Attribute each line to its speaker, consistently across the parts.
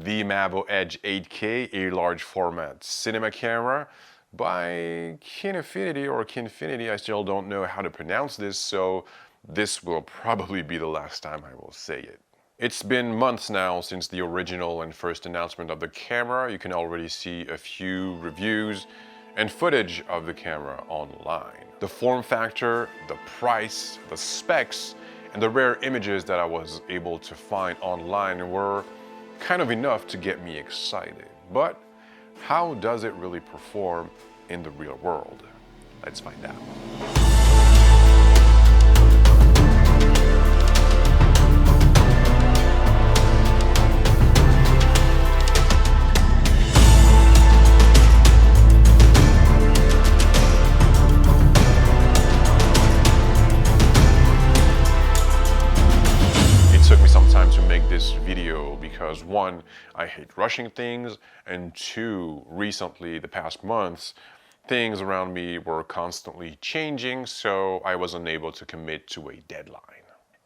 Speaker 1: the Mavo Edge 8K, a large format cinema camera by KINEFINITY or KINEFINITY. I still don't know how to pronounce this, so this will probably be the last time I will say it. It's been months now since the original and first announcement of the camera. You can already see a few reviews and footage of the camera online. The form factor, the price, the specs, and the rare images that I was able to find online were kind of enough to get me excited. But how does it really perform in the real world? Let's find out. Took me some time to make this video because one, I hate rushing things, and two, recently, the past months, things around me were constantly changing, so I was unable to commit to a deadline.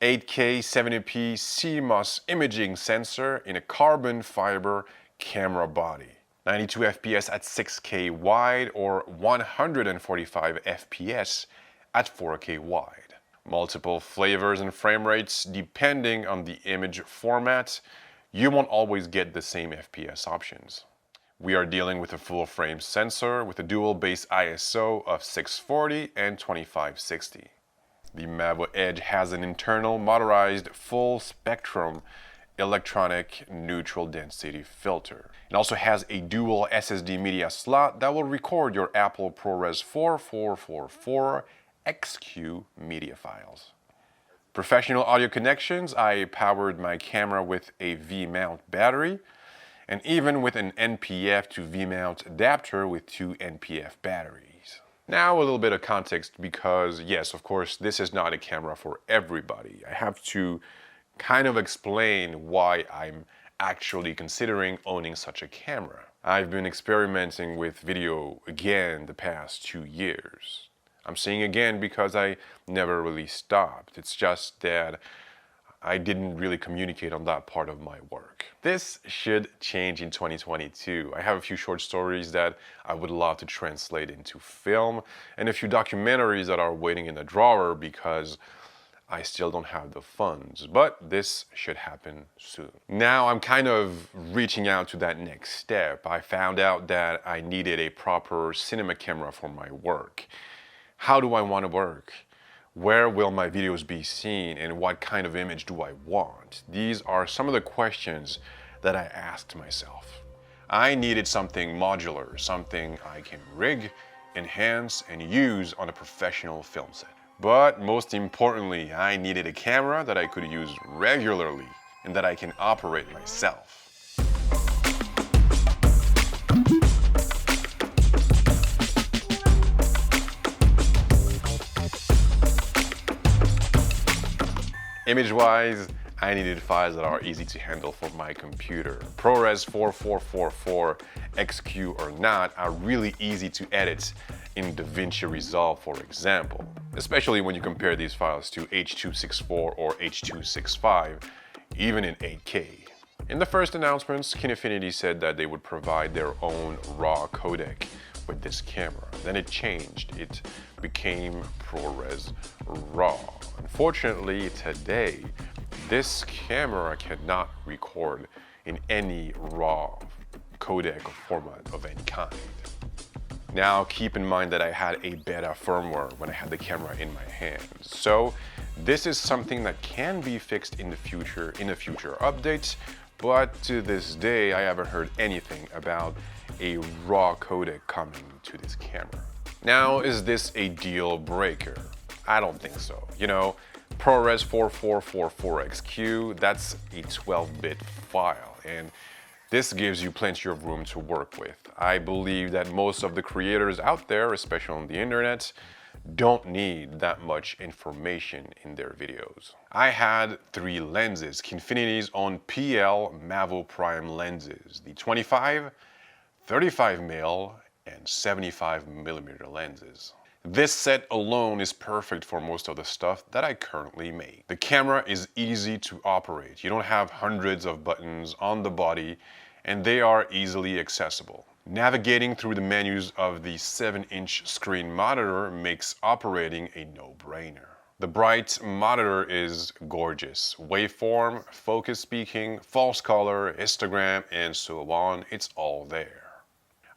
Speaker 1: 8K 70p CMOS imaging sensor in a carbon fiber camera body. 92 FPS at 6K wide or 145 FPS at 4K wide. Multiple flavors and frame rates depending on the image format. You won't always get the same FPS options. We are dealing with a full frame sensor with a dual base ISO of 640 and 2560. The Mavo Edge has an internal motorized full spectrum electronic neutral density filter. It also has a dual SSD media slot that will record your Apple ProRes 4444 XQ media files. Professional audio connections, I powered my camera with a V-mount battery and even with an NPF to V-mount adapter with two NPF batteries. Now a little bit of context because yes, of course, this is not a camera for everybody. I have to kind of explain why I'm actually considering owning such a camera. I've been experimenting with video again the past 2 years. I'm saying again because I never really stopped. It's just that I didn't really communicate on that part of my work. This should change in 2022. I have a few short stories that I would love to translate into film and a few documentaries that are waiting in the drawer because I still don't have the funds, but this should happen soon. Now I'm kind of reaching out to that next step. I found out that I needed a proper cinema camera for my work. How do I want to work? Where will my videos be seen and what kind of image do I want? These are some of the questions that I asked myself. I needed something modular, something I can rig, enhance, and use on a professional film set. But most importantly, I needed a camera that I could use regularly and that I can operate myself. Image-wise, I needed files that are easy to handle for my computer. ProRes 4444 XQ or not are really easy to edit in DaVinci Resolve, for example, especially when you compare these files to H.264 or H.265, even in 8K. In the first announcements, KINEFINITY said that they would provide their own RAW codec with this camera. Then it changed. It became ProRes RAW. Unfortunately, today, this camera cannot record in any RAW codec or format of any kind. Now, keep in mind that I had a beta firmware when I had the camera in my hands. So this is something that can be fixed in the future updates, but to this day, I haven't heard anything about a RAW codec coming to this camera. Now, is this a deal breaker? I don't think so. You know, ProRes 4444 XQ, that's a 12-bit file, and this gives you plenty of room to work with. I believe that most of the creators out there, especially on the internet, don't need that much information in their videos. I had 3 lenses, KINEFINITY's own PL Mavo Prime lenses, the 25, 35mm, and 75mm lenses. This set alone is perfect for most of the stuff that I currently make. The camera is easy to operate. You don't have hundreds of buttons on the body, and they are easily accessible. Navigating through the menus of the 7-inch screen monitor makes operating a no-brainer. The bright monitor is gorgeous. Waveform, focus speaking, false color, histogram, and so on, it's all there.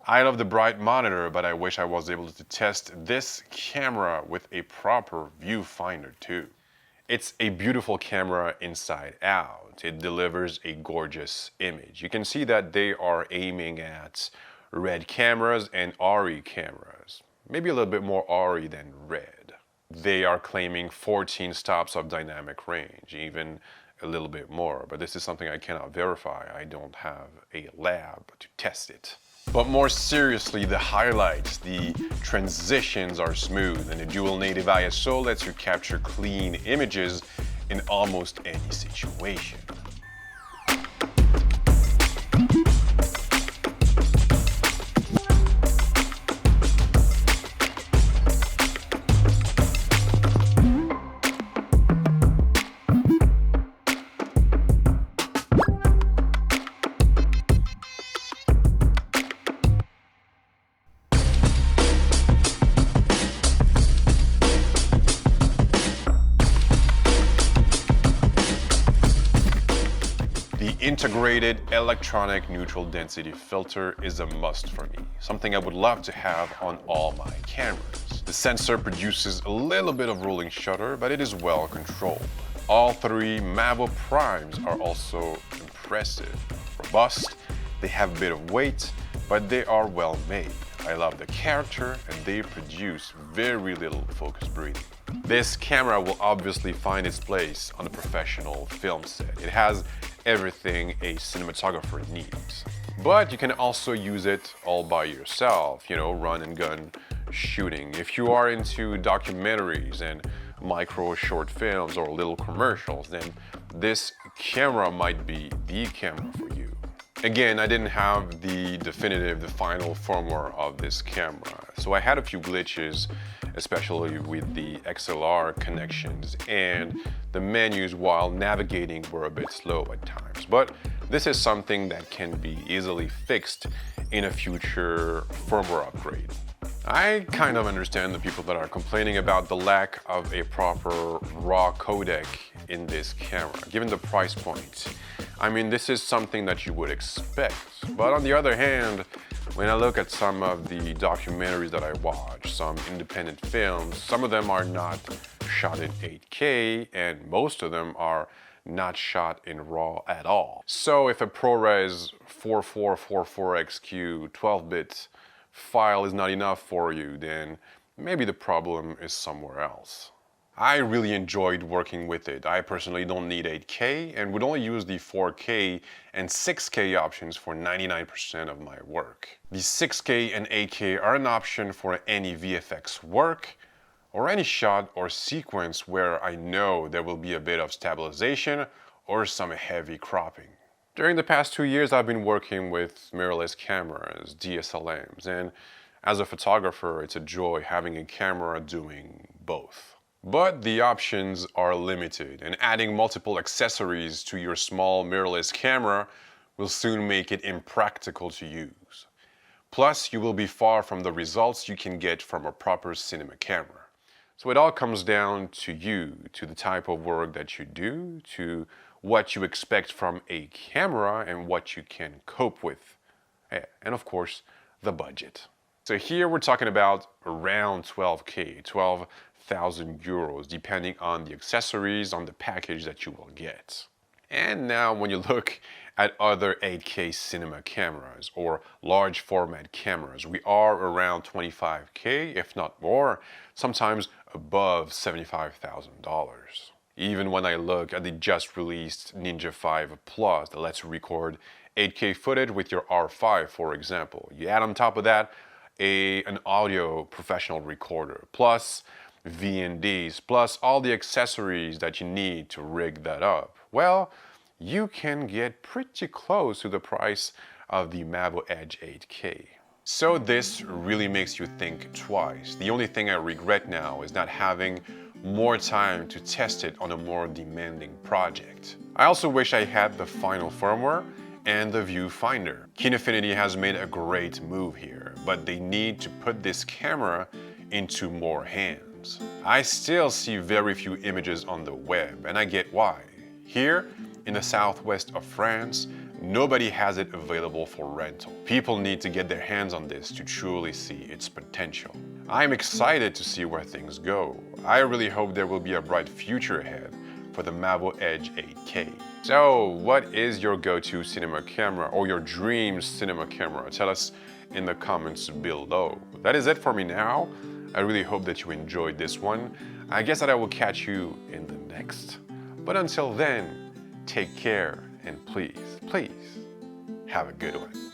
Speaker 1: I love the bright monitor, but I wish I was able to test this camera with a proper viewfinder too. It's a beautiful camera inside out. It delivers a gorgeous image. You can see that they are aiming at red cameras and RE cameras. Maybe a little bit more RE than red. They are claiming 14 stops of dynamic range, even a little bit more, but this is something I cannot verify. I don't have a lab to test it. But more seriously, the highlights, the transitions are smooth, and the dual native ISO lets you capture clean images in almost any situation. The integrated electronic neutral density filter is a must for me, something I would love to have on all my cameras. The sensor produces a little bit of rolling shutter, but it is well controlled. All three Mavo primes are also impressive. Robust, they have a bit of weight, but they are well made. I love the character, and they produce very little focus breathing. This camera will obviously find its place on a professional film set. It has everything a cinematographer needs. But you can also use it all by yourself, run and gun shooting. If you are into documentaries and micro short films or little commercials, then this camera might be the camera for you. Again, I didn't have the final firmware of this camera, so I had a few glitches, especially with the XLR connections, and the menus while navigating were a bit slow at times. But this is something that can be easily fixed in a future firmware upgrade. I kind of understand the people that are complaining about the lack of a proper RAW codec in this camera, given the price point. I mean, this is something that you would expect. But on the other hand, when I look at some of the documentaries that I watch, some independent films, some of them are not shot in 8K, and most of them are not shot in RAW at all. So if a ProRes 4444XQ 12-bit file is not enough for you, then maybe the problem is somewhere else. I really enjoyed working with it. I personally don't need 8K and would only use the 4K and 6K options for 99% of my work. The 6K and 8K are an option for any VFX work or any shot or sequence where I know there will be a bit of stabilization or some heavy cropping. During the past 2 years, I've been working with mirrorless cameras, DSLMs, and as a photographer, it's a joy having a camera doing both. But the options are limited, and adding multiple accessories to your small mirrorless camera will soon make it impractical to use. Plus, you will be far from the results you can get from a proper cinema camera. So it all comes down to you, to the type of work that you do, to what you expect from a camera and what you can cope with. And of course, the budget. So here we're talking about around 12K, 12,000 euros, depending on the accessories, on the package that you will get. And now when you look at other 8K cinema cameras or large format cameras, we are around 25K, if not more, sometimes above $75,000. Even when I look at the just released Ninja 5 Plus that lets you record 8K footage with your R5, for example. You add on top of that an audio professional recorder, plus VNDs, plus all the accessories that you need to rig that up. Well, you can get pretty close to the price of the Mavo Edge 8K. So this really makes you think twice. The only thing I regret now is not having more time to test it on a more demanding project. I also wish I had the final firmware and the viewfinder. KINEFINITY has made a great move here, but they need to put this camera into more hands. I still see very few images on the web, and I get why. Here, in the southwest of France, nobody has it available for rental. People need to get their hands on this to truly see its potential. I'm excited to see where things go. I really hope there will be a bright future ahead for the Mavo Edge 8K. So, what is your go-to cinema camera or your dream cinema camera? Tell us in the comments below. That is it for me now. I really hope that you enjoyed this one. I guess that I will catch you in the next. But until then, take care and please, please have a good one.